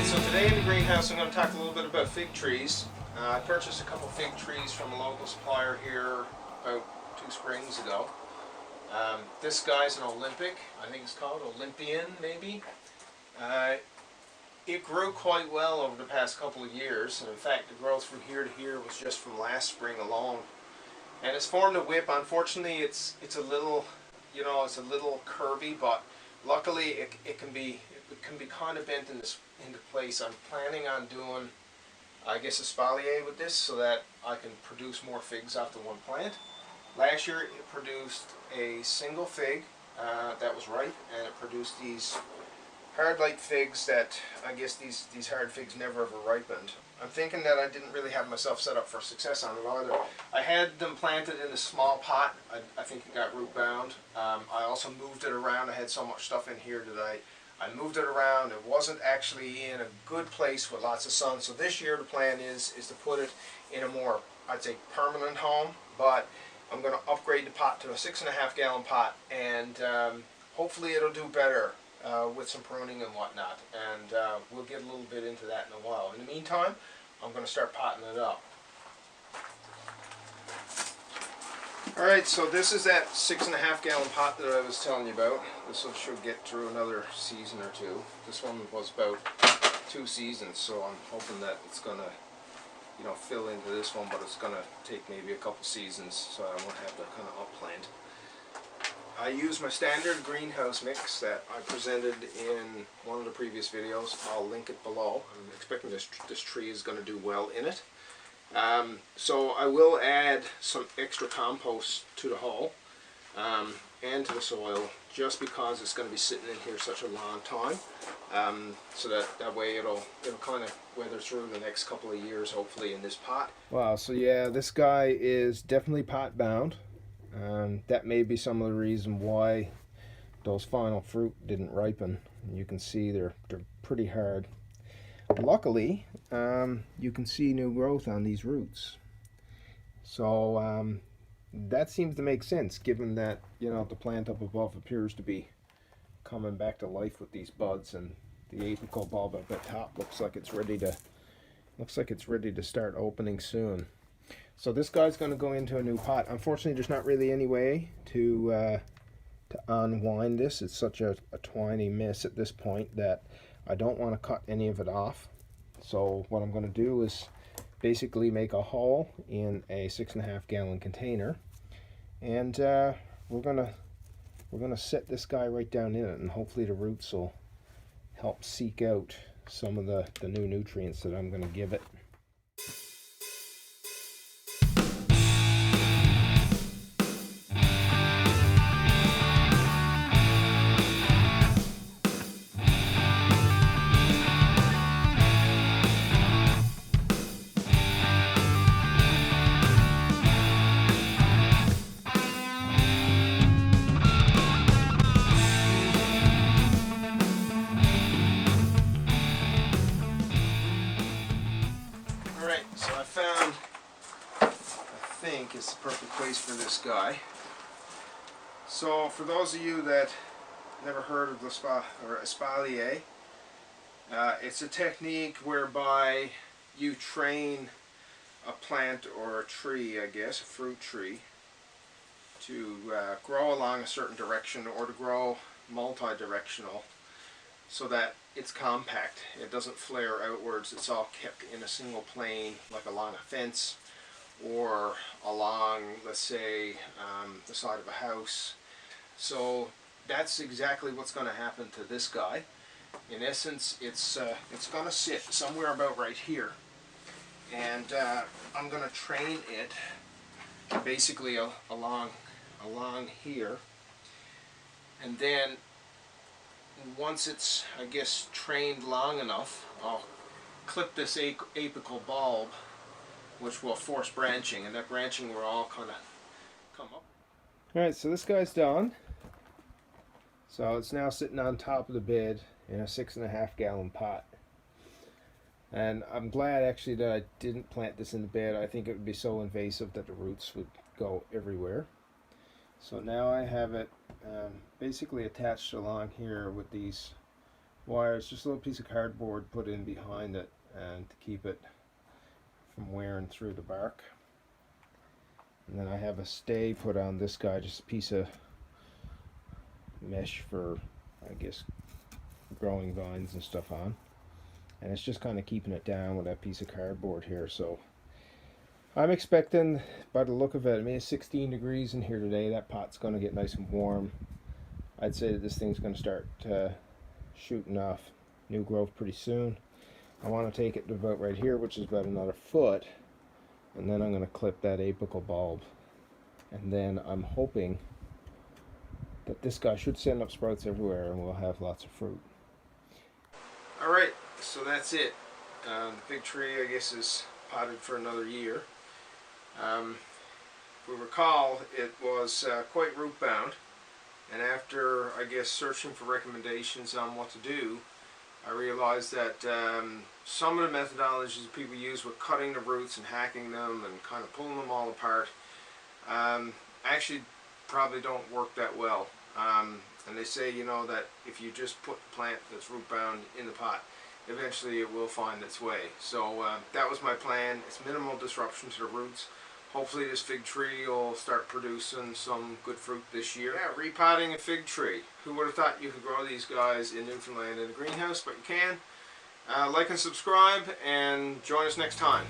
Alright, so today in the greenhouse I'm going to talk a little bit about fig trees. I purchased a couple fig trees from a local supplier here about 2 springs ago. This guy's an Olympic, I think it's called Olympian maybe. It grew quite well over the past couple of years, and in fact the growth from here to here was just from last spring alone. And it's formed a whip. Unfortunately it's a little, it's a little curvy, but luckily it can be kind of bent into place. I'm planning on doing, I guess, espalier with this so that I can produce more figs off the one plant. Last year it produced a single fig that was ripe, and it produced these hard light figs that I guess these hard figs never ever ripened. I'm thinking that I didn't really have myself set up for success on it either. I had them planted in a small pot. I think it got root bound. I also moved it around. I had so much stuff in here that I moved it around. It wasn't actually in a good place with lots of sun. So this year the plan is to put it in a more, I'd say, permanent home. But I'm going to upgrade the pot to a 6.5 gallon pot, and hopefully it'll do better with some pruning and whatnot. And we'll get a little bit into that in a while. In the meantime, I'm going to start potting it up. Alright, so this is that 6.5 gallon pot that I was telling you about. This one should get through another season or two. This one was about 2 seasons, so I'm hoping that it's going to, fill into this one, but it's going to take maybe a couple seasons, so I won't have to kind of upplant. I use my standard greenhouse mix that I presented in one of the previous videos. I'll link it below. I'm expecting this tree is going to do well in it. So I will add some extra compost to the hull and to the soil, just because it's going to be sitting in here such a long time, so that way it'll kind of weather through the next couple of years, hopefully, in this pot. Wow, so yeah, this guy is definitely pot bound. That may be some of the reason why those final fruit didn't ripen. You can see they're pretty hard. Luckily, you can see new growth on these roots. So that seems to make sense, given that the plant up above appears to be coming back to life with these buds, and the apical bulb at the top looks like it's ready to start opening soon. So this guy's going to go into a new pot. Unfortunately, there's not really any way to unwind this. It's such a twiny mess at this point that I don't want to cut any of it off. So what I'm going to do is basically make a hole in a 6.5 gallon container, and we're gonna set this guy right down in it, and hopefully the roots will help seek out some of the new nutrients that I'm going to give it. So I found, I think it's the perfect place for this guy. So for those of you that never heard of espalier, it's a technique whereby you train a plant or a tree, I guess, a fruit tree, to grow along a certain direction, or to grow multi-directional, so that it's compact. It doesn't flare outwards. It's all kept in a single plane, like along a fence or along, let's say, the side of a house. So that's exactly what's going to happen to this guy. In essence, it's going to sit somewhere about right here, and I'm going to train it basically along here, and then once it's, I guess, trained long enough, I'll clip this apical bulb, which will force branching, and that branching will all kind of come up. Alright, so this guy's done. So it's now sitting on top of the bed in a 6.5 gallon pot. And I'm glad actually that I didn't plant this in the bed. I think it would be so invasive that the roots would go everywhere. So now I have it basically attached along here with these wire. It's just a little piece of cardboard put in behind it and to keep it from wearing through the bark. And then I have a stay put on this guy, just a piece of mesh for, I guess, growing vines and stuff on. And it's just kind of keeping it down with that piece of cardboard here. So I'm expecting, by the look of it, I mean it's 16 degrees in here today. That pot's going to get nice and warm. I'd say that this thing's going to start shooting off new growth pretty soon. I want to take it to about right here, which is about another foot, and then I'm going to clip that apical bulb. And then I'm hoping that this guy should send up sprouts everywhere and we'll have lots of fruit. Alright, so that's it. The big tree, I guess, is potted for another year. If we recall, it was quite root bound, and after, I guess, searching for recommendations on what to do, I realized that some of the methodologies people use with cutting the roots and hacking them and kind of pulling them all apart actually probably don't work that well. And they say, you know, that if you just put the plant that's root bound in the pot, eventually it will find its way. So that was my plan. It's minimal disruption to the roots. Hopefully this fig tree will start producing some good fruit this year. Yeah, repotting a fig tree. Who would have thought you could grow these guys in Newfoundland in a greenhouse, but you can. Like and subscribe and join us next time.